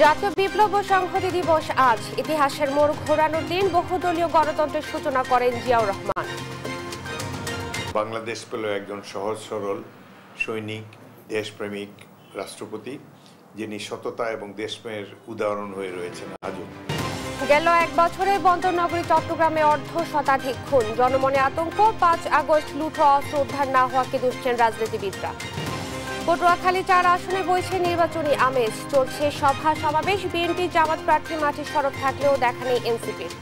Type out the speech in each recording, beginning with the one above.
জাতীয় বিপ্লব ও সংহতি দিবস আজ। ইতিহাসের মোড় ঘোরানোর দিন। বহুদলীয় গণতন্ত্রের সূচনা করেন জিয়াউর রহমান। বাংলাদেশ পেল একজন সহজ সরল সৈনিক, দেশপ্রেমিক রাষ্ট্রপতি, যিনি সততা এবং দেশপ্রেমের উদাহরণ হয়ে রয়েছেন আজও। গেল এক বছরে বন্দরনগরী চট্টগ্রামে অর্ধ শতাধিক খুন, জনমনে আতঙ্ক। ৫ আগস্ট লুট ও অস্ত্র উদ্ধার না হওয়াকে দুষছেন রাজনীতিবিদরা। পটুয়াখালী ৪ আসনে বইছে নির্বাচনী আমেজ। চলছে সভা সমাবেশ। বিএনপি জামাত প্রার্থী মাঠে সরব থাকলেও দেখা নেই এনসিপির।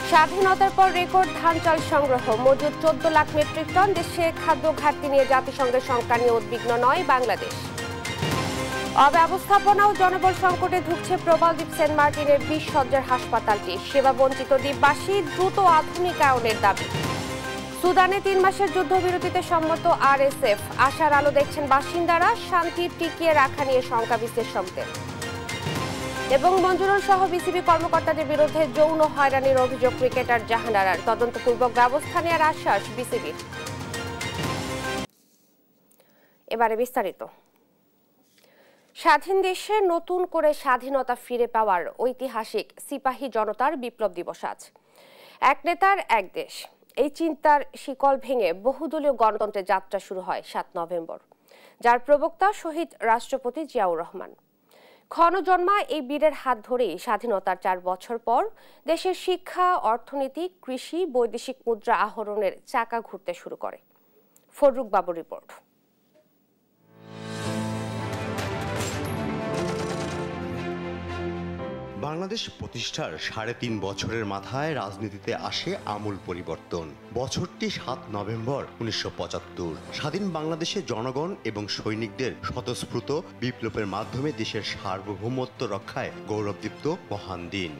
স্বাধীনতার পর রেকর্ড ধান চাল সংগ্রহ, মজুদ ১৪ লাখ মেট্রিক টন। দেশে খাদ্য ঘাটতি নিয়ে জাতিসংঘের শঙ্কা নিয়ে উদ্বিগ্ন নয় বাংলাদেশ। অব্যবস্থাপনা ও জনবল সংকটে ধুঁকছে প্রবালদ্বীপ সেন্ট মার্টিনের ২০ শয্যার হাসপাতালটি। সেবা বঞ্চিত দ্বীপবাসী, দ্রুত আধুনিকায়নের দাবি। সুদানে ৩ মাসের যুদ্ধবিরতিতে সম্মত আরএসএফ। আশার আলো দেখছেন বাসিন্দারা। শান্তি টিকিয়ে রাখা নিয়ে শঙ্কা বিশ্লেষকদের। এবং মঞ্জুরুল সহ বিসিবি কর্মকর্তাদের বিরুদ্ধে যৌন হয়রানির অভিযোগ ক্রিকেটার জাহান আরার। তদন্তপূর্বক ব্যবস্থা নেওয়ার আশ্বাস বিসিবির। এবারে বিস্তারিত। স্বাধীন দেশে নতুন করে স্বাধীনতা ফিরে পাওয়ার ঐতিহাসিক সিপাহী জনতার বিপ্লব দিবস আজ। এক নেতার এক দেশ, এই চিন্তার শিকল ভেঙে বহুদলীয় গণতন্ত্রের যাত্রা শুরু হয় ৭ নভেম্বর, যার প্রবক্তা শহীদ রাষ্ট্রপতি জিয়াউর রহমান। ক্ষণজন্মা এই বীরের হাত ধরেই স্বাধীনতার ৪ বছর পর দেশের শিক্ষা, অর্থনীতি, কৃষি, বৈদেশিক মুদ্রা আহরণের চাকা ঘুরতে শুরু করে। ফররুক বাবুর রিপোর্ট। বাংলাদেশ প্রতিষ্ঠার ৩.৫ বছরের মাথায় রাজনীতিতে আসে আমূল পরিবর্তন। বছরটি ৭ নভেম্বর ১৯৭৫। স্বাধীন বাংলাদেশে জনগণ এবং সৈনিকদের স্বতঃস্ফূর্ত বিপ্লবের মাধ্যমে দেশের সার্বভৌমত্ব রক্ষায় গৌরবদীপ্ত মহান দিন।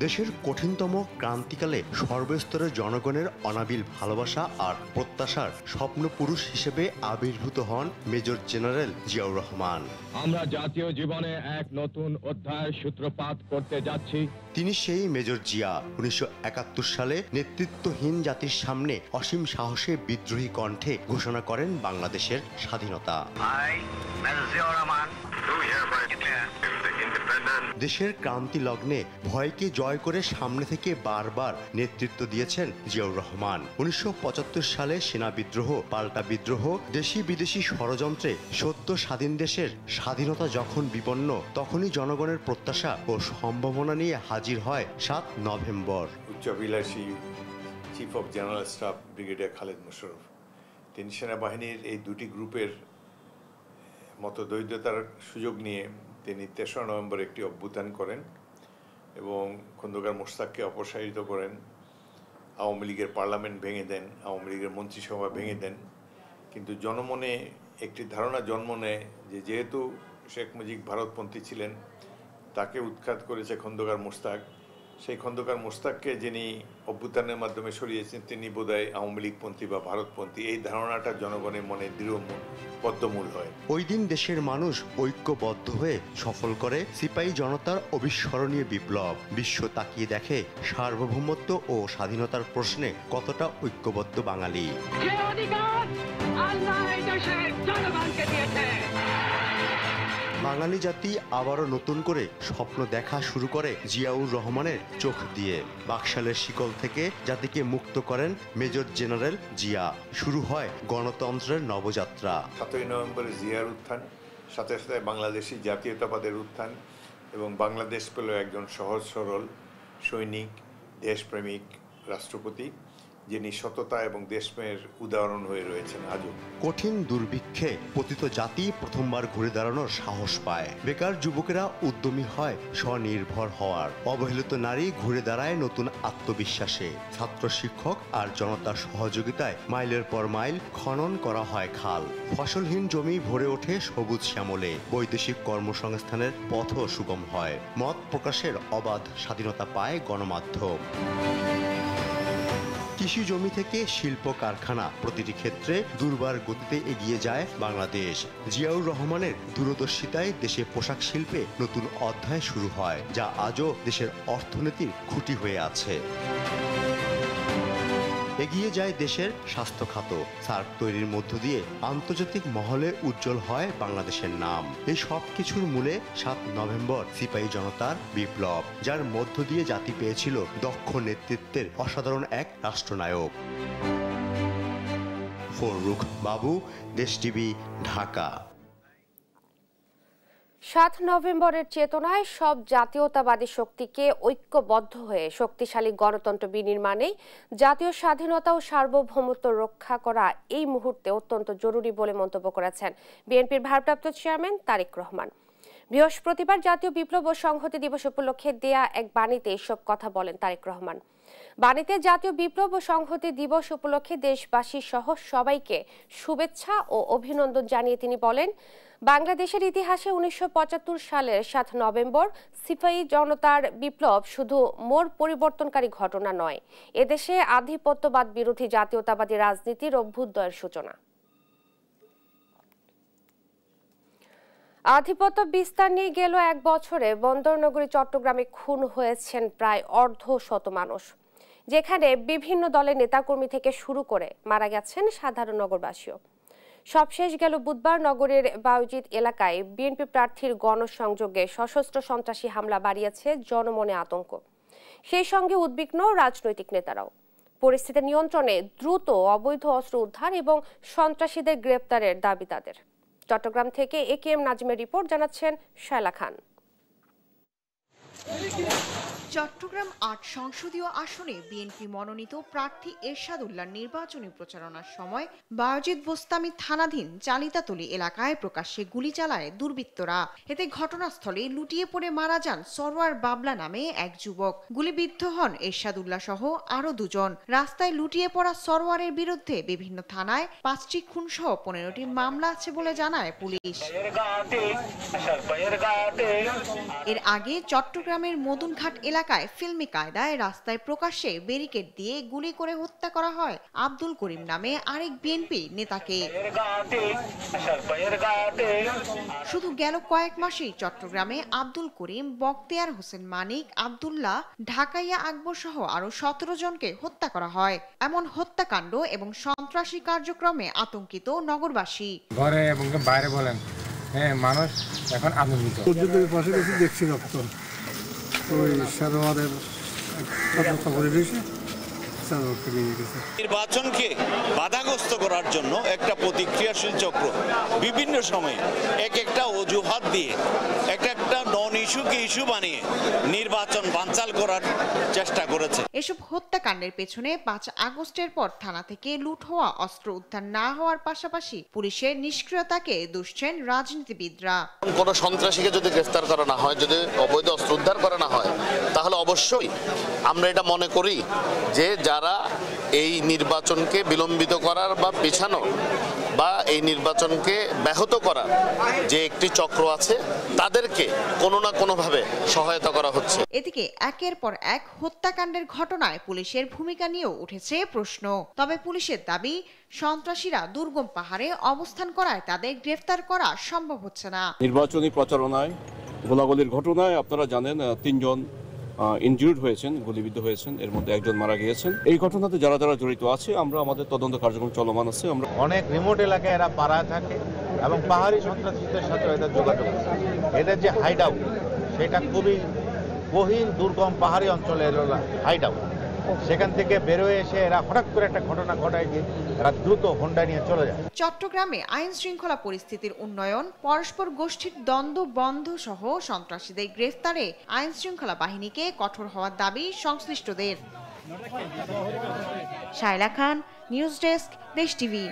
দেশের কঠিনতম ক্রান্তিকালে সর্বস্তরের জনগণের অনাবিল ভালোবাসা আর প্রত্যাশার স্বপ্নপুরুষ হিসেবে আবির্ভূত হন মেজর জেনারেল জিয়াউর রহমান। আমরা জাতীয় জীবনে এক নতুন অধ্যায়ের সূত্রপাত করতে যাচ্ছি। তিনি সেই মেজর জিয়া ১৯৭১ সালে নেতৃত্বহীন জাতির সামনে অসীম সাহসে বিদ্রোহী কণ্ঠে ঘোষণা করেন বাংলাদেশের স্বাধীনতা। দেশের ক্রান্তি লগ্নে ভয়কে জয় করে সামনে থেকে বারবার নেতৃত্ব দিয়েছেন জিয়াউর রহমান। ১৯৭৫ সালে সেনা বিদ্রোহ, পাল্টা বিদ্রোহ, দেশি বিদেশি ষড়যন্ত্রে সদ্য স্বাধীন দেশের স্বাধীনতা যখন বিপন্ন, তখনই জনগণের প্রত্যাশা ও সম্ভাবনা নিয়ে হাজির হয় ৭ নভেম্বর। উচ্চাভিলাষী chief of general staff brigadier Khaled Mosharraf, তিনি সেনাবাহিনীর এই দুটি গ্রুপের মতো দরিদ্রতার সুযোগ নিয়ে তিনি ৩রা নভেম্বর একটি অভ্যুত্থান করেন এবং খন্দকার মোশতাককে অপসারিত করেন। আওয়ামী লীগের পার্লামেন্ট ভেঙে দেন, আওয়ামী লীগের মন্ত্রিসভা ভেঙে দেন। কিন্তু জনমনে একটি ধারণা জন্ম নেয় যে যেহেতু শেখ মুজিব ভারতপন্থী ছিলেন, তাকে উৎখাত করেছে খন্দকার মোশতাক। সেই খন্দকার মোশতাককে যিনি অভ্যুত্থানের মাধ্যমে সরিয়েছেন, তিনি বোধহয় আওয়ামী লীগপন্থী বা ভারতপন্থী। এই ধারণাটা জনগণের মনে দৃঢ় পদ্মমূল হয়। ওই দিন দেশের মানুষ ঐক্যবদ্ধ হয়ে সফল করে সিপাহী জনতার অবিস্মরণীয় বিপ্লব। বিশ্ব তাকিয়ে দেখে সার্বভৌমত্ব ও স্বাধীনতার প্রশ্নে কতটা ঐক্যবদ্ধ বাঙালি। বাঙালি জাতি আবারও নতুন করে স্বপ্ন দেখা শুরু করে জিয়াউর রহমানের চোখ দিয়ে। বাকশালের শিকল থেকে জাতিকে মুক্ত করেন মেজর জেনারেল জিয়া। শুরু হয় গণতন্ত্রের নবযাত্রা। ৭ই নভেম্বরে জিয়ার উত্থান, সাথে সাথে বাংলাদেশি জাতীয়তাবাদের উত্থান এবং বাংলাদেশ পেল একজন সহজ সরল সৈনিক, দেশপ্রেমিক রাষ্ট্রপতি, যিনি সততা এবং দেশপ্রেমের উদাহরণ হয়ে রয়েছেন আজও। কঠিন দুর্ভিক্ষে পতিত জাতি প্রথমবার ঘুরে দাঁড়ানোর সাহস পায়। বেকার যুবকেরা উদ্যমী হয় স্বনির্ভর হওয়ার। অবহেলিত নারী ঘুরে দাঁড়ায় নতুন আত্মবিশ্বাসে। ছাত্র, শিক্ষক আর জনতার সহযোগিতায় মাইলের পর মাইল খনন করা হয় খাল। ফসলহীন জমি ভরে ওঠে সবুজ শ্যামলে। বৈদেশিক কর্মসংস্থানের পথও সুগম হয়। মত প্রকাশের অবাধ স্বাধীনতা পায় গণমাধ্যম। কৃষি জমি থেকে শিল্প কারখানা, প্রতিটি ক্ষেত্রে দুর্বার গতিতে এগিয়ে যায় বাংলাদেশ। জিয়াউর রহমানের দূরদর্শিতায় দেশে পোশাক শিল্পে নতুন অধ্যায় শুরু হয়, যা আজও দেশের অর্থনীতির খুঁটি হয়ে আছে। এগিয়ে যায় দেশের স্বাস্থ্য খাত। সার্ক তৈরির মধ্য দিয়ে আন্তর্জাতিক মহলে উজ্জ্বল হয় বাংলাদেশের নাম। এই সব কিছুর মূলে 7 নভেম্বর সিপাহী জনতার বিপ্লব, যার মধ্য দিয়ে জাতি পেয়েছিল দক্ষ নেতৃত্বের অসাধারণ এক রাষ্ট্রনায়ক। ফররুখ বাবু, দেশ টিভি, ঢাকা। 7 নভেম্বরের চেতনায় সব জাতীয়তাবাদী শক্তিকে ঐক্যবদ্ধ হয়ে শক্তিশালী গণতন্ত্র বিনির্মাণে জাতীয় স্বাধীনতা ও সার্বভৌমত্ব রক্ষা করা এই মুহূর্তে অত্যন্ত জরুরি বলে মন্তব্য করেছেন বিএনপির ভারপ্রাপ্ত চেয়ারম্যান তারেক রহমান। বৃহস্পতিবার জাতীয় বিপ্লব ও সংহতি দিবস উপলক্ষে দেয়া এক বাণীতে এসব কথা বলেন তারেক রহমান। বাণীতে জাতীয় বিপ্লব ও সংহতি দিবস উপলক্ষে দেশবাসী সহ সবাইকে শুভেচ্ছা ও অভিনন্দন জানিয়ে তিনি বলেন, বাংলাদেশের ইতিহাসে 1975 সালের 7 নভেম্বর সিপাহী জনতার বিপ্লব শুধু মোড় পরিবর্তনকারী ঘটনা নয়, এদেশে আধিপত্যবাদ বিরোধী জাতীয়তাবাদী রাজনীতির অভ্যুদয়ের সূচনা। আধিপত্য বিস্তার নিয়ে গেল এক বছরে বন্দরনগরী চট্টগ্রামে খুন হয়েছেন প্রায় অর্ধশত মানুষ, যেখানে বিভিন্ন দলের নেতাকর্মী থেকে শুরু করে মারা গেছেন সাধারণ নগরবাসীও। সবশেষ গেল বুধবার নগরের বাউজিদ এলাকায় বিএনপি প্রার্থীর গণসংযোগে সশস্ত্র সন্ত্রাসী হামলা বাড়িয়েছে জনমনে আতঙ্ক। সেই সঙ্গে উদ্বিগ্ন রাজনৈতিক নেতারাও। পরিস্থিতি নিয়ন্ত্রণে দ্রুত অবৈধ অস্ত্র উদ্ধার এবং সন্ত্রাসীদের গ্রেপ্তারের দাবি তাদের। চট্টগ্রাম থেকে একেএম নাজিমের রিপোর্ট, জানাচ্ছেন শায়লা খান। চট্টগ্রাম ৮ সংসদীয় আসনে বিএনপি মনোনীত প্রার্থী এরশাদুল্লাহর নির্বাচনী প্রচারণার সময় বায়েজিদ বোস্তামি থানাধীন চালিতাতলী এলাকায় প্রকাশ্যে গুলি চালায় দুর্বৃত্তরা। এতে ঘটনাস্থলে লুটিয়ে পড়ে মারা যান সরওয়ার বাবলা নামে এক যুবক। গুলিবিদ্ধ হন এরশাদুল্লাহ সহ আরো 2 জন। রাস্তায় লুটিয়ে পড়া সরওয়ারের বিরুদ্ধে বিভিন্ন থানায় 5টি খুনসহ 15টি মামলা আছে বলে জানায় পুলিশ। এর আগে চট্টগ্রামের মদুনঘাট এলাকায় ফিল্মি কায়দায় রাস্তায় প্রকাশ্যে ব্যারিকেড দিয়ে গুলি করে হত্যা করা হয় আব্দুল করিম নামে আরেক বিএনপি নেতাকে। শুধু গেল কয়েক মাসেই চট্টগ্রামে আব্দুল করিম, বখতিয়ার হোসেন মানিক, আব্দুল্লাহ, ঢাকাইয়া আকবর সহ আরো 17 জনকে হত্যা করা হয়। এমন হত্যাকাণ্ড এবং সন্ত্রাসী কার্যক্রমে আতঙ্কিত নগরবাসী। ঘরে এবং বাইরে বলেন, হ্যাঁ, মানুষ এখন আতঙ্কিত। পাশে দেখছি রক্ত, ওই সারোয়ারের নির্বাচনকে বাধাগ্রস্ত করার জন্য একটা প্রতিক্রিয়াশীল চক্র বিভিন্ন সময়ে একটা অজুহাত দিয়ে একটা নন ইস্যুকে ইস্যু বানিয়ে নির্বাচন বানচাল করার চেষ্টা করেছে। এসব হত্যাকাণ্ডের পেছনে 5 আগস্টের পর থানা থেকে লুট হওয়া অস্ত্র উদ্ধার না হওয়ার পাশাপাশি পুলিশের নিষ্ক্রিয়তাকে দুষছেন রাজনীতিবিদরা। কোনো সন্ত্রাসীকে যদি গ্রেফতার করা না হয়, যদি অবৈধ অস্ত্র উদ্ধার করা না হয়, তাহলে অবশ্যই আমরা এটা মনে করি যে যারা এই নির্বাচনকে বিলম্বিত করার বা পেছানো বা এই নির্বাচনকে ব্যাহত করার যে একটি চক্র আছে, তাদেরকে কোনো না কোনোভাবে সহায়তা করা হচ্ছে। এদিকে একের পর এক হত্যাকাণ্ডের ঘটনায় পুলিশের ভূমিকা নিয়েও উঠেছে প্রশ্ন। তবে পুলিশের দাবি, সন্ত্রাসীরা দুর্গম পাহাড়ে অবস্থান করায় তাদের গ্রেফতার করা সম্ভব হচ্ছে না। নির্বাচনী প্রচারণায় গোলাগুলির ঘটনায় আপনারা জানেন 3 জন ইনজুর্ড হয়েছেন, গুলিবিদ্ধ হয়েছেন, এর মধ্যে 1 জন মারা গিয়েছেন। এই ঘটনাতে যারা যারা জড়িত আছে আমরা আমাদের তদন্ত কার্যক্রম চলমান আছে। আমরা অনেক রিমোট এলাকায় এরা পাড়ায় থাকে এবং পাহাড়ি সন্ত্রাসীদের সাথে এদের যোগাযোগ। এদের যে হাইড আউট, সেটা খুবই গহীন দুর্গম পাহাড়ি অঞ্চলের হাইড আউট। সেখান থেকে বেরোয় এসে এরা হঠাৎ করে একটা ঘটনা ঘটায় যে এরা দ্রুত হোন্ডা নিয়ে চলে যায়। চট্টগ্রামে আইন শৃঙ্খলা পরিস্থিতির উন্নয়ন, পরস্পর গোষ্ঠীর দ্বন্দ্ব বন্ধ সহ সন্ত্রাসীদের গ্রেফতারে আইন শৃঙ্খলা বাহিনীকে কঠোর হওয়ার দাবি সংশ্লিষ্টদের। শায়লা খান, নিউজ ডেস্ক, দেশ টিভি।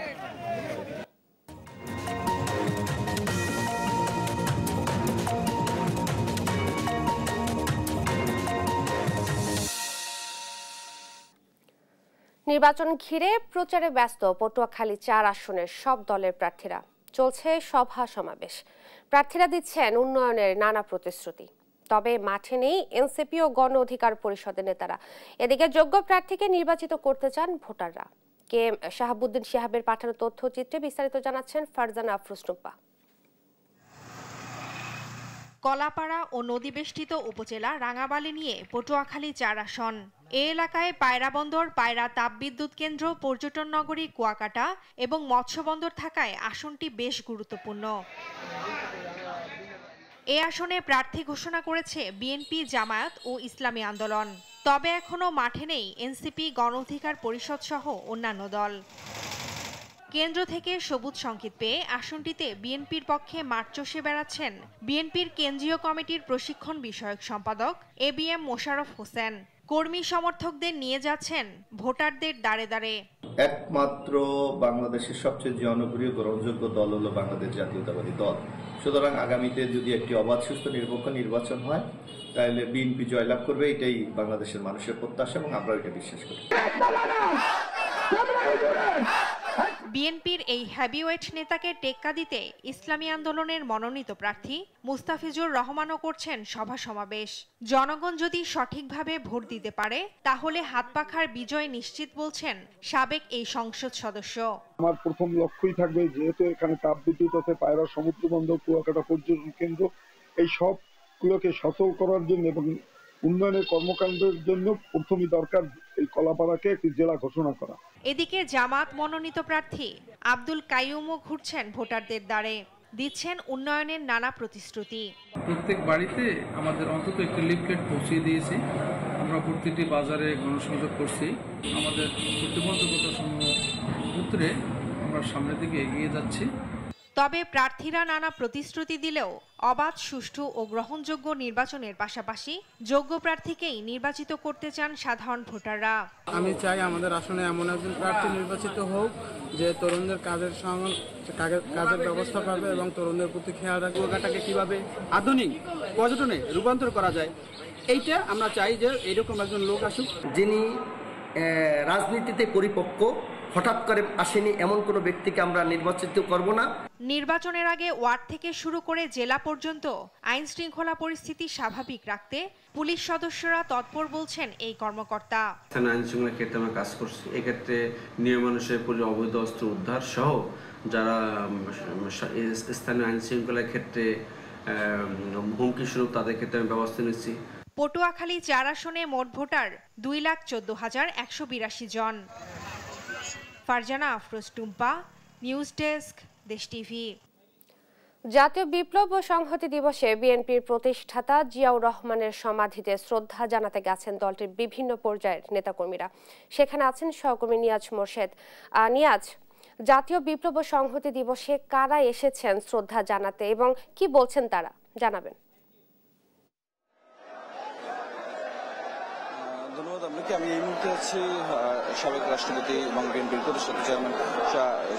নির্বাচন ঘিরে প্রচারে ব্যস্ত পটুয়াখালী 4 আসনের সব দলের প্রার্থীরা। চলছে সভা সমাবেশ। প্রার্থীরা দিচ্ছেন উন্নয়নের নানা প্রতিশ্রুতি। তবে মাঠে নেই এনসিপি ও গণ অধিকার পরিষদের নেতারা। এদিকে যোগ্য প্রার্থীকে নির্বাচিত করতে চান ভোটাররা। কে শাহাবুদ্দিন শিহাবের পাঠানো তথ্যচিত্রে বিস্তারিত জানাচ্ছেন ফারজানা আফরোজ টুম্পা। কলাপাড়া ও নদীবেষ্টিত উপজেলা রাঙাবালি নিয়ে পটুয়াখালী 4 আসন। এ এলাকায় পায়রা বন্দর, পায়রা তাপবিদ্যুৎ কেন্দ্র, পর্যটন নগরী কুয়াকাটা এবং মৎস্য বন্দর থাকায় আসনটি বেশ গুরুত্বপূর্ণ। এ আসনে প্রার্থী ঘোষণা করেছে বিএনপি, জামায়াত ও ইসলামী আন্দোলন। তবে এখনো মাঠে নেই এনসিপি, গণ অধিকার পরিষদ সহ অন্যান্য দল। কেন্দ্র থেকে সবুজ সংকেত পেয়ে আসনটিতে বিএনপির পক্ষে মাঠ চষে বেড়াচ্ছেন বিএনপির কেন্দ্রীয় কমিটির প্রশিক্ষণ বিষয়ক সম্পাদক ABM মোশাররফ হোসেন। কর্মী সমর্থকদের নিয়ে যাচ্ছেন ভোটারদের দাঁড়ে দাঁড়ে। একমাত্র বাংলাদেশের সবচেয়ে জনপ্রিয় গ্রহণযোগ্য দল হলো বাংলাদেশ জাতীয়তাবাদী দল। সুতরাং আগামীতে যদি একটি অবাধ, সুস্থ, নিরপেক্ষ নির্বাচন হয় তাহলে বিএনপি জয়লাভ করবে, এটাই বাংলাদেশের মানুষের প্রত্যাশা এবং আমরা এটা বিশ্বাস করি। বিএনপির এই হেভিওয়েট নেতাকে টেক্কা দিতে ইসলামী আন্দোলনের মনোনীত প্রার্থী মুস্তাফিজুর রহমানও করছেন সভা সমাবেশ। জনগণ যদি সঠিকভাবে ভোট দিতে পারে তাহলে হাতপাখার বিজয় নিশ্চিত বলছেন সাবেক এই সংসদ সদস্য। আমার প্রথম লক্ষ্যই থাকবে, যেহেতু এখানে তাপবিদ্যুৎ আছে, পায়রা সমুদ্র বন্দর, কুয়াকাটা পর্যটন কেন্দ্র, এই সবগুলোকে সচল করার জন্য এবং উন্নয়নের কর্মকাণ্ডের জন্য প্রথমই দরকার এই কলাপাড়াকে একটি জেলা ঘোষণা করা। এদিকে জামাত মনোনীত প্রার্থী আব্দুল কাইয়ুমও ঘুরছেন ভোটারদের দ্বারে, দিচ্ছেন উন্নয়নের নানা প্রতিশ্রুতি। প্রত্যেক বাড়িতে আমাদের অন্তত একটি লিফলেট পৌঁছে দিয়েছি। আমরা প্রতিটি বাজারে গণসংযোগ করছি। আমাদের প্রতিবন্ধকতাসমূহ উত্তরে আমরা সামনের দিকে এগিয়ে যাচ্ছি। তবে প্রার্থীরা নানা প্রতিশ্রুতি দিলেও অবাধ, সুষ্ঠু ও গ্রহণযোগ্য নির্বাচনের পাশাপাশি যোগ্য প্রার্থীকেই নির্বাচিত করতে চান সাধারণ ভোটাররা। আমি চাই আমাদের আসনে এমন একজন প্রার্থী নির্বাচিত হোক যে তরুণদের কাজের ব্যবস্থা পাবে এবং তরুণদের প্রতি খেয়াল রাখবে। কুয়াকাটাকে কিভাবে আধুনিক পর্যটনে রূপান্তর করা যায়, এইটা আমরা চাই যে এইরকম একজন লোক আসুক যিনি রাজনীতিতে পরিপক্ক, হঠাৎ করে আসেনি এমন কোনো ব্যক্তিকে আমরা নির্বাচিত করব না। নির্বাচনের আগে ওয়ার্ড থেকে শুরু করে জেলা পর্যন্ত আইন শৃঙ্খলা পরিস্থিতি স্বাভাবিক রাখতে পুলিশ সদস্যরা তৎপর বলছেন এই কর্মকর্তা। স্থানীয় আইন শৃঙ্খলার ক্ষেত্রে আমরা কাজ করছি। এক্ষেত্রে নিয়মানুসারে অবৈধ অস্ত্র উদ্ধার সহ যারা স্থানীয় আইন শৃঙ্খলার ক্ষেত্রে হুমকি স্বরূপ তাদের ক্ষেত্রে আমি ব্যবস্থা নিচ্ছি। পটুয়াখালী 4 আসনে মোট ভোটার 2,14,182 জন। ফারজানা আফরোজ টুম্পা, নিউজ ডেস্ক, দেশ টিভি। জাতীয় বিপ্লব ও সংহতি দিবসে বিএনপির প্রতিষ্ঠাতা জিয়াউর রহমানের সমাধিতে শ্রদ্ধা জানাতে গেছেন দলটির বিভিন্ন পর্যায়ের নেতাকর্মীরা। সেখানে আছেন সহকর্মী নিয়াজ মোর্শেদ। নিয়াজ, জাতীয় বিপ্লব ও সংহতি দিবসে কারা এসেছেন শ্রদ্ধা জানাতে এবং কি বলছেন তারা, জানাবেন। ধন্যবাদ আপনাকে। আমি এই মুহূর্তে আছি সাবেক রাষ্ট্রপতি এবং বিএনপির প্রতিষ্ঠাতা চেয়ারম্যান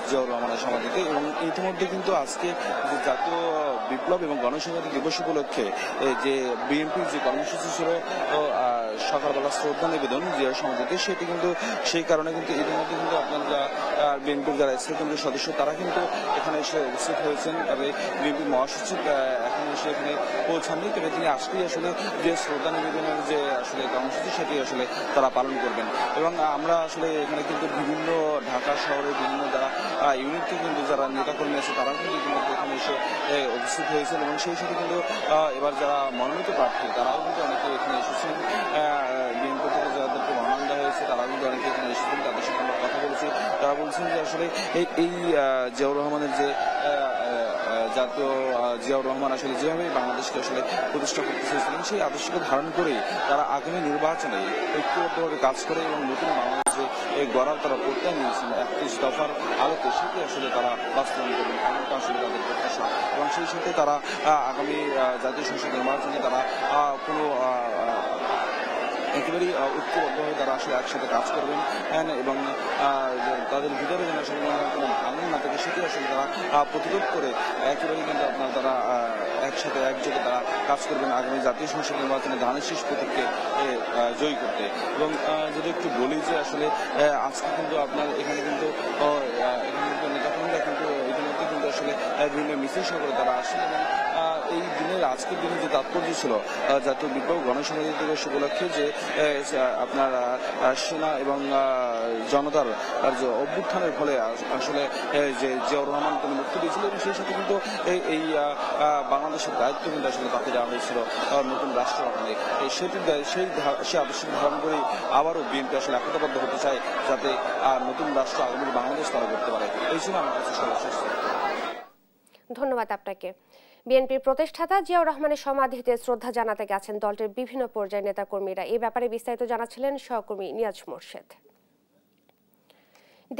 জিয়াউর রহমানের সমাধিতে, এবং ইতিমধ্যে কিন্তু আজকে যে জাতীয় বিপ্লব এবং গণসংহতি দিবস উপলক্ষে যে বিএনপির যে কর্মসূচি ছিল সকালবেলা শ্রদ্ধা নিবেদন জিয়াউর সমাধিতে, সেটি কিন্তু সেই কারণে কিন্তু ইতিমধ্যে কিন্তু আপনার বিএনপির যারা স্থায়ী কমিটির সদস্য তারা কিন্তু এখানে এসে উপস্থিত হয়েছেন। তবে বিএনপির মহাসচিব এখন এসে এখানে পৌঁছাননি, তবে তিনি আসলেই আসলে যে শ্রদ্ধা নিবেদনের যে আসলে কর্মসূচি সেটি আসলে তারা পালন করবেন। এবং আমরা আসলে এখানে কিন্তু বিভিন্ন ঢাকা শহরের বিভিন্ন যারা ইউনিট থেকে কিন্তু যারা নেতাকর্মী আছে তারাও কিন্তু ইতিমধ্যে এখানে এসে উপস্থিত হয়েছেন, এবং সেই সাথে কিন্তু এবার যারা মনোনীত প্রার্থী তারাও কিন্তু অনেকে এখানে এসেছেন। বিএনপি থেকে যাদেরকে মনোনয়ন দেওয়া হয়েছে তারাও কিন্তু অনেকে এখানে এসেছেন, তাদের সাথে আমরা কথা বলেছি। তারা বলছেন যে আসলে এই জিয়াউর রহমানের যে জাতীয় জিয়াউর রহমান আসলে যেভাবে বাংলাদেশকে আসলে প্রতিষ্ঠা করতে চেয়েছিলেন সেই আদর্শকে ধারণ করেই তারা আগামী নির্বাচনে ঐক্যবদ্ধভাবে কাজ করে এবং নতুন বাংলাদেশে গড়ার তারা প্রত্যয় নিয়েছেন 31 দফার আলোকে, সেটি আসলে তারা বাস্তবায়ন করবেন এমনটা আসলে তাদের প্রত্যাশা। এবং সেই সাথে তারা আগামী জাতীয় সংসদ নির্বাচনে তারা কোনো একেবারেই ঐক্যবদ্ধভাবে তারা আসলে একসাথে কাজ করবেন এবং তাদের ভিতরে যেন আসলে কোনো ভাঙন না থাকে সেটি আসলে তারা প্রতিরোধ করে একেবারেই কিন্তু আপনার তারা একসাথে একযোগে তারা কাজ করবেন আগামী জাতীয় সংসদ নির্বাচনে ধানের শীষ প্রতীককে জয়ী করতে। এবং যদি একটু বলি যে আসলে আজকে কিন্তু আপনার এখানে কিন্তু নেতাকর্মীরা কিন্তু ইতিমধ্যে কিন্তু আসলে বিভিন্ন মিছিল সহ তারা আসেন এবং এই দিনের আজকের দিনে যে তাৎপর্য ছিল জাতীয় বিপ্লব গণসংহতি দিবস উপলক্ষে যে আপনার সেনা এবং জনতার যে অভ্যুত্থানের ফলে আসলে যে জিয়াউর রহমান তিনি মুক্তি দিয়েছিল এবং সেই সাথে কিন্তু এই বাংলাদেশের দায়িত্ব কিন্তু আসলে তাকে দেওয়া হয়েছিল নতুন রাষ্ট্র গঠনে। সেই আদর্শ ধারণ করেই আবারও বিএনপি আসলে একতাবদ্ধ হতে চায় যাতে নতুন রাষ্ট্র আগামী বাংলাদেশ তারা করতে পারে। এই ছিল আমার কাছে সর্বশেষ। ধন্যবাদ আপনাকে। বিএনপির প্রতিষ্ঠাতা জিয়াউর রহমানের সমাধিতে শ্রদ্ধা জানাতে গেছেন দলটির বিভিন্ন পর্যায়ের নেতাকর্মীরা। এই ব্যাপারে বিস্তারিত জানাচ্ছিলেন সহকর্মী নিয়াজ মোর্শেদ।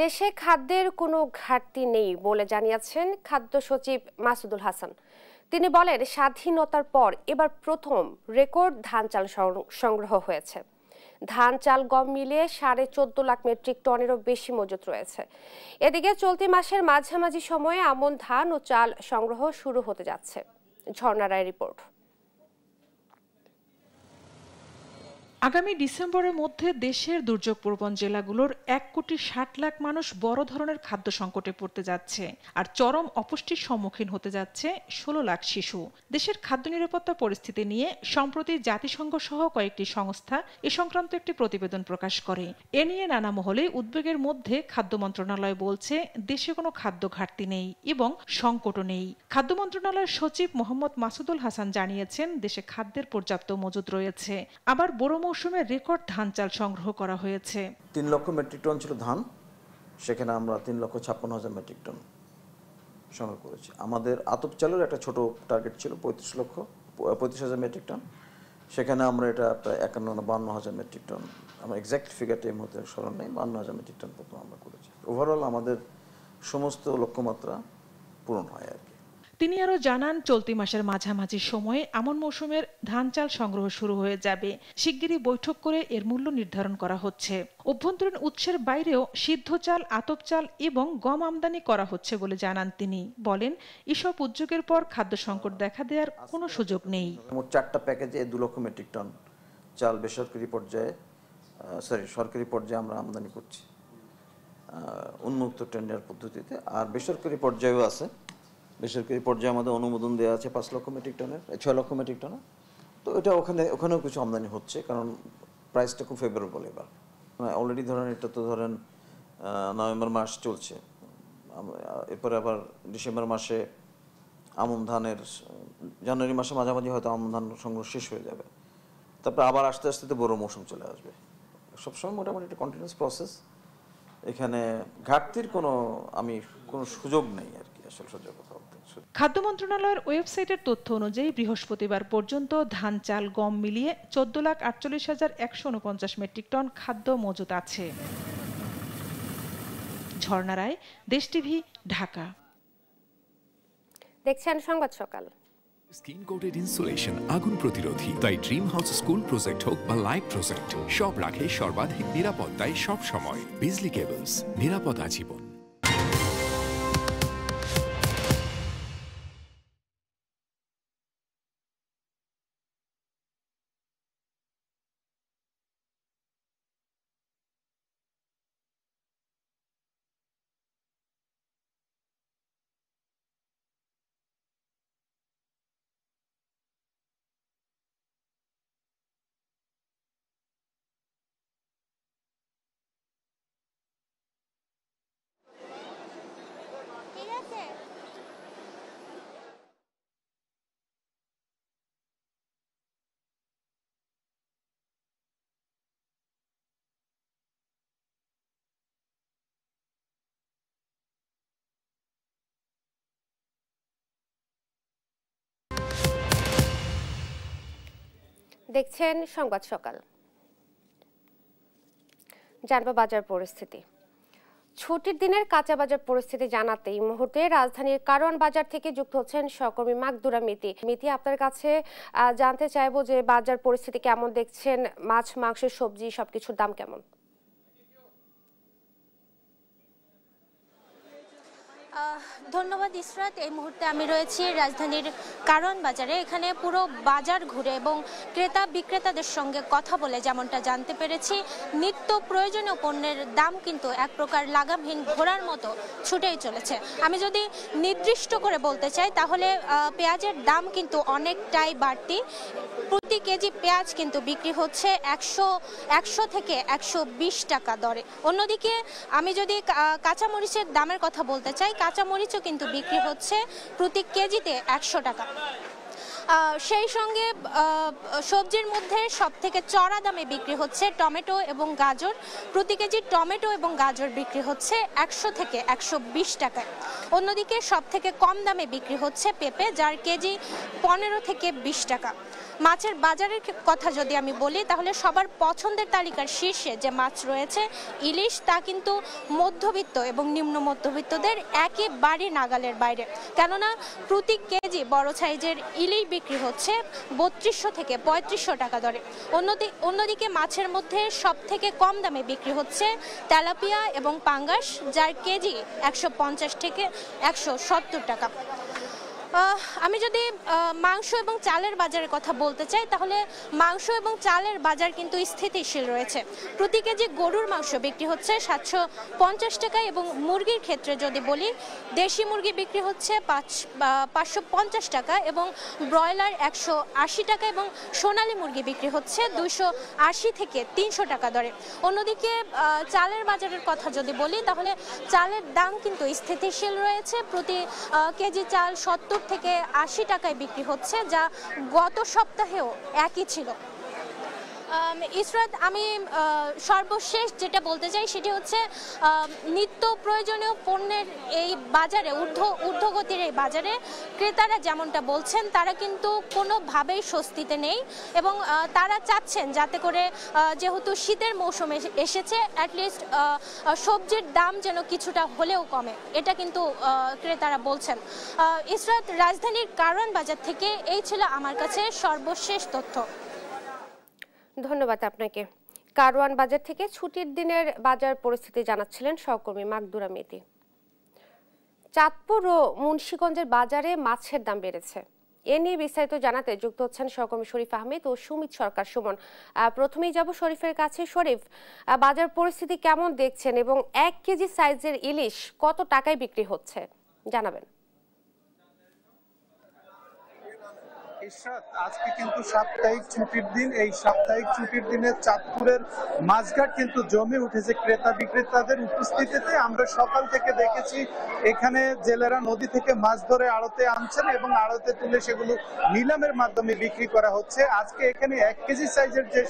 দেশে খাদ্যের কোনো ঘাটতি নেই বলে জানিয়েছেন খাদ্য সচিব মাসুদুল হাসান। তিনি বলেন, স্বাধীনতার পর এবার প্রথম রেকর্ড ধান চাল সংগ্রহ হয়েছে। ধান চাল গম মিলিয়ে 14.5 লাখ মেট্রিক টনেরও বেশি মজুত রয়েছে। এদিকে চলতি মাসের মাঝামাঝি সময়ে আমন ধান ও চাল সংগ্রহ শুরু হতে যাচ্ছে। ঝর্ণা রায়ের রিপোর্ট। আগামী ডিসেম্বরের মধ্যে দেশের দুর্যোগ প্রবণ জেলাগুলোর 1,60,00,000 মানুষ বড় ধরনের খাদ্য সংকটে পড়তে যাচ্ছে, আর চরম অপুষ্টির সম্মুখীন হতে যাচ্ছে 16 লাখ শিশু। দেশের খাদ্য নিরাপত্তা পরিস্থিতি নিয়ে সম্প্রতি জাতিসংঘ সহ কয়েকটি সংস্থা এ সংক্রান্ত একটি প্রতিবেদন প্রকাশ করে। এ নিয়ে নানা মহলে উদ্বেগের মধ্যে খাদ্য মন্ত্রণালয় বলছে, দেশে কোনো খাদ্য ঘাটতি নেই এবং সংকটও নেই। খাদ্য মন্ত্রণালয়ের সচিব মোহাম্মদ মাসুদুল হাসান জানিয়েছেন, দেশে খাদ্যের পর্যাপ্ত মজুদ রয়েছে। আবার বড় মৌসুমে রেকর্ড ধান চাল সংগ্রহ করা হয়েছে। 3 লক্ষ মেট্রিক টন ছিল ধান, সেখানে আমরা 3,56,000 মেট্রিক টন সংগ্রহ করেছি। আমাদের আতপ চালের একটা ছোট টার্গেট ছিল 35,000 মেট্রিক টন, সেখানে আমরা এটা প্রায় 51,52,000 মেট্রিক টন, আমার এক্সাক্ট ফিগারটা এই মুহূর্তে স্মরণ নেই, 52,000 মেট্রিক টন পর্যন্ত আমরা করেছি। ওভারঅল আমাদের সমস্ত লক্ষ্যমাত্রা পূরণ হয় আর কি। তিনি আরো জানান, চলতি মাসের মাঝামাঝি সময়ে আমন মৌসুমের ধান চাল সংগ্রহ শুরু হয়ে যাবে। শিগগিরই বৈঠক করে এর মূল্য নির্ধারণ করা হচ্ছে। অভ্যন্তরীণ উৎসের বাইরেও সিদ্ধ চাল, আতপ চাল এবং গম আমদানি করা হচ্ছে বলে জানান তিনি। বলেন, এসব উদ্যোগের পর খাদ্য সংকট দেখা দেওয়ার কোনো সুযোগ নেই। মোট 4টা প্যাকেজে 2 লক্ষ মেট্রিক টন চাল সরকারি পর্যায়ে আমরা আমদানি করছি উন্মুক্ত টেন্ডার পদ্ধতিতে। আর বেসরকারি পর্যায়েও আছে। বেসরকারি পর্যায়ে আমাদের অনুমোদন দেওয়া আছে 5 লক্ষ মেট্রিক টনের, 6 লক্ষ মেট্রিক টনের। তো এটা ওখানেও কিছু আমদানি হচ্ছে, কারণ প্রাইসটা খুব ফেভারেবল এবার। অলরেডি ধরেন এটা তো ধরেন নভেম্বর মাস চলছে, এরপরে আবার ডিসেম্বর মাসে আমন ধানের, জানুয়ারি মাসে মাঝামাঝি হয়তো আমন ধান সংগ্রহ শেষ হয়ে যাবে। তারপরে আবার আস্তে আস্তে তো বড় মৌসুম চলে আসবে। সবসময় মোটামুটি একটা কন্টিনিউয়াস প্রসেস। এখানে ঘাটতির কোনো সুযোগ নেই আর কি, আসল সুযোগ। খাদ্য মন্ত্রণালয়ের ওয়েবসাইটের তথ্য অনুযায়ী বৃহস্পতিবার পর্যন্ত ধান চাল গম মিলিয়ে 14,48,149 মেট্রিক টন খাদ্য মজুত আছে। ঝর্ণা রায়, দেশ টিভি, ঢাকা। দেখছেন সংবাদ সকাল। স্কিন কোটেড ইনসুলেশন আগুন প্রতিরোধী, তাই ড্রিম হাউস স্কুল প্রজেক্ট হোক বা লাইফ প্রজেক্ট, সব রাখে সর্বাধিক নিরাপত্তায় সব সময়। বিজলি কেবলস, নিরাপদ আজীবন। দেখছেন সংবাদ সকাল। জানবো বাজার পরিস্থিতি। ছুটির দিনের কাঁচা বাজার পরিস্থিতি জানাতে এই মুহূর্তে রাজধানীর কারওয়ান বাজার থেকে যুক্ত হচ্ছেন সহকর্মী মাকদুরা মিতি। আপনার কাছে জানতে চাইবো যে বাজার পরিস্থিতি কেমন দেখছেন, মাছ, মাংস, সবজি সবকিছুর দাম কেমন? ধন্যবাদ ইসরাত। এই মুহূর্তে আমি রয়েছি রাজধানীর কারওয়ান বাজারে। এখানে পুরো বাজার ঘুরে এবং ক্রেতা বিক্রেতাদের সঙ্গে কথা বলে যেমনটা জানতে পেরেছি, নিত্য প্রয়োজনীয় পণ্যের দাম কিন্তু এক প্রকার লাগামহীন ঘোড়ার মতো ছুটেই চলেছে। আমি যদি নির্দিষ্ট করে বলতে চাই তাহলে পেঁয়াজের দাম কিন্তু অনেকটাই বাড়তি। প্রতি কেজি পেঁয়াজ কিন্তু বিক্রি হচ্ছে 100 থেকে 120 টাকা দরে। অন্যদিকে আমি যদি কাঁচামরিচের দামের কথা বলতে চাই, কাঁচামরিচও কিন্তু বিক্রি হচ্ছে প্রতি কেজিতে 100 টাকা। সেই সঙ্গে সবজির মধ্যে সব থেকে চড়া দামে বিক্রি হচ্ছে টমেটো এবং গাজর। প্রতি কেজি টমেটো এবং গাজর বিক্রি হচ্ছে 100 থেকে 120 টাকায়। অন্যদিকে সব থেকে কম দামে বিক্রি হচ্ছে পেঁপে, যার কেজি 15 থেকে 20 টাকা। মাছের বাজারের কথা যদি আমি বলি তাহলে সবার পছন্দের তালিকার শীর্ষে যে মাছ রয়েছে ইলিশ, তা কিন্তু মধ্যবিত্ত এবং নিম্ন মধ্যবিত্তদের একেবারে নাগালের বাইরে। কেননা প্রতি কেজি বড় সাইজের ইলিশ বিক্রি হচ্ছে 3200 থেকে 3500 টাকা দরে। অন্যদিকে মাছের মধ্যে সব থেকে কম দামে বিক্রি হচ্ছে তেলাপিয়া এবং পাঙ্গাস, যার কেজি 150 থেকে 170 টাকা। আমি যদি মাংস এবং চালের বাজারের কথা বলতে চাই তাহলে মাংস এবং চালের বাজার কিন্তু স্থিতিশীল রয়েছে। প্রতি কেজি গরুর মাংস বিক্রি হচ্ছে 750 টাকা এবং মুরগির ক্ষেত্রে যদি বলি, দেশি মুরগি বিক্রি হচ্ছে 550 টাকা এবং ব্রয়লার 180 টাকা এবং সোনালী মুরগি বিক্রি হচ্ছে 280 থেকে 300 টাকা দরে। অন্যদিকে চালের বাজারের কথা যদি বলি তাহলে চালের দাম কিন্তু স্থিতিশীল রয়েছে। প্রতি কেজি চাল 70 থেকে 80 টাকায় বিক্রি হচ্ছে, যা গত সপ্তাহেও একই ছিল। ইসরাত, আমি সর্বশেষ যেটা বলতে চাই সেটি হচ্ছে নিত্য প্রয়োজনীয় পণ্যের এই বাজারে, ঊর্ধ্বগতির এই বাজারে ক্রেতারা যেমনটা বলছেন তারা কিন্তু কোনোভাবেই স্বস্তিতে নেই এবং তারা চাচ্ছেন যাতে করে, যেহেতু শীতের মৌসুম এসেছে, অ্যাটলিস্ট সবজির দাম যেন কিছুটা হলেও কমে, এটা কিন্তু ক্রেতারা বলছেন। ইসরাত, রাজধানীর কারওয়ান বাজার থেকে এই ছিল আমার কাছে সর্বশেষ তথ্য। ধন্যবাদ আপনাকে। কারওয়ান বাজার থেকে ছুটির দিনের বাজার পরিস্থিতি জানাচ্ছিলেন সহকর্মী মাকদুরা মেতি। চাঁদপুর ও মুন্সিগঞ্জের বাজারে মাছের দাম বেড়েছে। এ নিয়ে বিস্তারিত জানাতে যুক্ত হচ্ছেন সহকর্মী শরীফ আহমেদ ও সুমিত সরকার সুমন। প্রথমেই যাব শরীফের কাছে। শরীফ, বাজার পরিস্থিতি কেমন দেখছেন এবং 1 কেজি সাইজের ইলিশ কত টাকায় বিক্রি হচ্ছে জানাবেন। আজকে কিন্তু সাপ্তাহিক ছুটির দিন। এই সাপ্তাহিক ছুটির দিনে চাঁদপুরের মাছঘাট কিন্তু জমে উঠেছে ক্রেতা বিক্রেতাদের উপস্থিতিতে। আমরা সকাল থেকে দেখেছি এখানে জেলেরা নদী থেকে মাছ ধরে আড়তে আনছেন এবং আড়তে তুলে সেগুলো নিলামের মাধ্যমে বিক্রি করা হচ্ছে। আজকে এখানে 1 কেজি সাইজের যে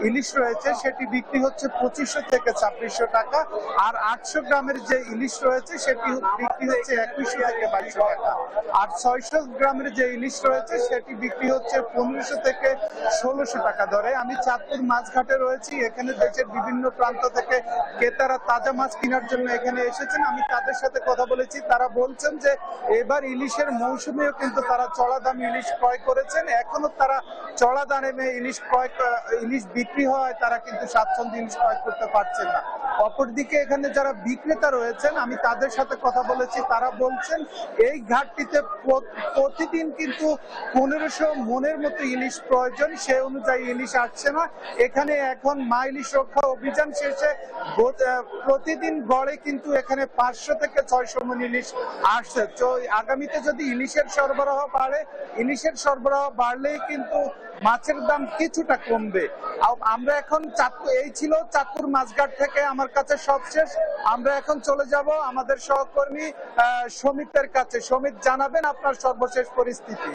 ইলিশ রয়েছে সেটি বিক্রি হচ্ছে 2500 থেকে 2600 টাকা, আর 800 গ্রামের যে ইলিশ রয়েছে সেটি বিক্রি হচ্ছে 2100 থেকে 2200 টাকা, আর 600 গ্রামের যে ইলিশ রয়েছে সেটি বিক্রি হচ্ছে 1500 থেকে 1600 টাকা দরে। আমি চাঁদপুর মাছঘাটে রয়েছি। এখানে দেশের বিভিন্ন প্রান্ত থেকে ক্রেতারা তাজা মাছ কেনার জন্য এখানে এসেছেন। আমি তাদের সাথে কথা বলেছি, তারা বলছেন যে এবার ইলিশের মৌসুমেও কিন্তু তারা চড়া দামে ইলিশ ক্রয় করেছেন। এখনো তারা চড়া দামে ইলিশ বিক্রি হয়, তারা কিন্তু স্বাচ্ছন্দ্যে ইলিশ ক্রয় করতে পারছেন না। অপরদিকে এখানে যারা বিক্রেতা রয়েছেন আমি তাদের সাথে কথা বলেছি, তারা বলছেন এই ঘাটটিতে প্রতিদিন কিন্তু 1500 মনের মতো ইলিশ প্রয়োজন, সে অনুযায়ী ইলিশ আসছে না। এখানে এখন মা ইলিশ রক্ষা অভিযান শেষে প্রতিদিন গড়ে কিন্তু এখানে 500 থেকে 600 মন ইলিশ আসছে। তো আগামীতে যদি ইলিশের সরবরাহ বাড়ে, ইলিশের সরবরাহ বাড়লেই কিন্তু মাছের দাম কিছুটা কমবে। আমরা এখন এই ছিল চাঁদপুর মাছঘাট থেকে আমার কাছে সবশেষ। আমরা এখন চলে যাব আমাদের সহকর্মী সমিতের কাছে। সমিত, জানাবেন আপনার সর্বশেষ পরিস্থিতি।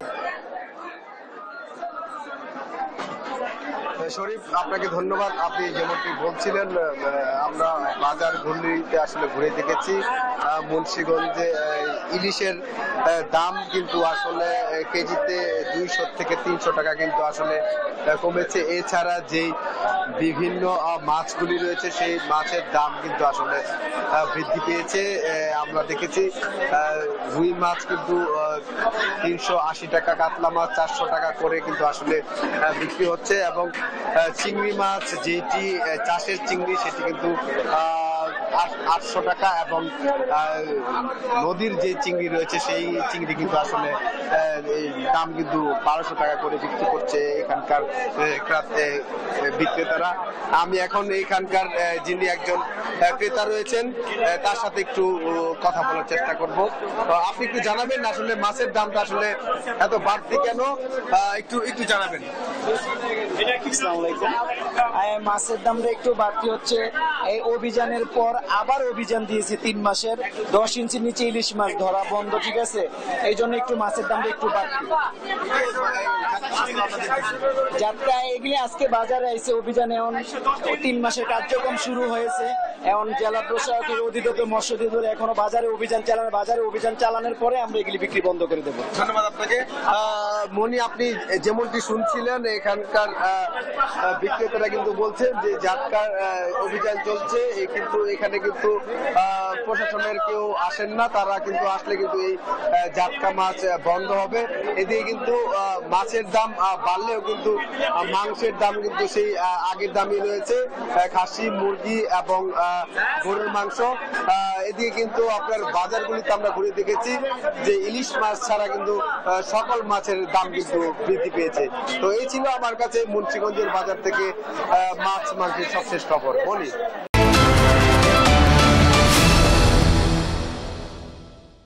শরীফ, আপনাকে ধন্যবাদ। আপনি যেমনটি বলছিলেন, আমরা বাজার ঘুরলিতে আসলে ঘুরে দেখেছি মুন্সিগঞ্জে ইলিশের দাম কিন্তু আসলে কেজিতে 200 থেকে 300 টাকা কিন্তু আসলে কমেছে। এছাড়া যেই বিভিন্ন মাছগুলি রয়েছে সেই মাছের দাম কিন্তু আসলে বৃদ্ধি পেয়েছে। আমরা দেখেছি রুই মাছ কিন্তু 380 টাকা, কাতলা মাছ 400 টাকা করে কিন্তু আসলে বিক্রি হচ্ছে এবং চিংড়ি মাছ যেটি চাষের চিংড়ি সেটি কিন্তু 800 টাকা এবং নদীর যে চিংড়ি রয়েছে সেই চিংড়ি কিন্তু আসলে দাম কিন্তু 1200 টাকা করে বিক্রি করছে এখানকার বিক্রেতারা। আমি এখন এখানকার যিনি একজন ক্রেতা রয়েছেন তার সাথে একটু কথা বলার চেষ্টা করব। আপনি একটু জানাবেন আসলে মাছের দামটা আসলে এত বাড়তি কেন, একটু জানাবেন। মাছের দামটা একটু বাড়তি হচ্ছে এই অভিযানের পর আবার অভিযান দিয়েছে 3 মাসের 10 ইঞ্চির নিচে ইলিশ মাছ ধরা বন্ধ, ঠিক আছে, এই জন্য একটু মাছের দামটা একটু বাড়তি। যাত্রা এগুলি আজকে বাজারে আইছে অভিযান, এখন 3 মাসের কার্যক্রম শুরু হয়েছে। এখন জেলা প্রশাসকের অধিদপ্তর মৎস্য অধিদপ্তর এখনো বাজারে অভিযান চালানোর পরে আমরা এগুলি বিক্রি বন্ধ করে দেবো। ধন্যবাদ আপনাকে। মনি, আপনি যেমনটি শুনছিলেন এখানকার বিক্রেতারা কিন্তু বলছেন যে যাত্রার অভিযান চলছে, কিন্তু এখানে কিন্তু প্রশাসনের কেউ আসেন না, তারা কিন্তু আসলে কিন্তু এই জাটকা মাছ বন্ধ হবে। এদিকে কিন্তু মাছের দাম বাড়লেও কিন্তু মাংসের দাম কিন্তু সেই আগের দামই রয়েছে, খাসি, মুরগি এবং গরুর মাংস। এদিকে কিন্তু আপনার বাজারগুলিতে আমরা ঘুরে দেখেছি যে ইলিশ মাছ ছাড়া কিন্তু সকল মাছের দাম কিন্তু বৃদ্ধি পেয়েছে। তো এই ছিল আমার কাছে মুন্সিগঞ্জের বাজার থেকে মাছ মাংসের সবশেষ খবর। বলি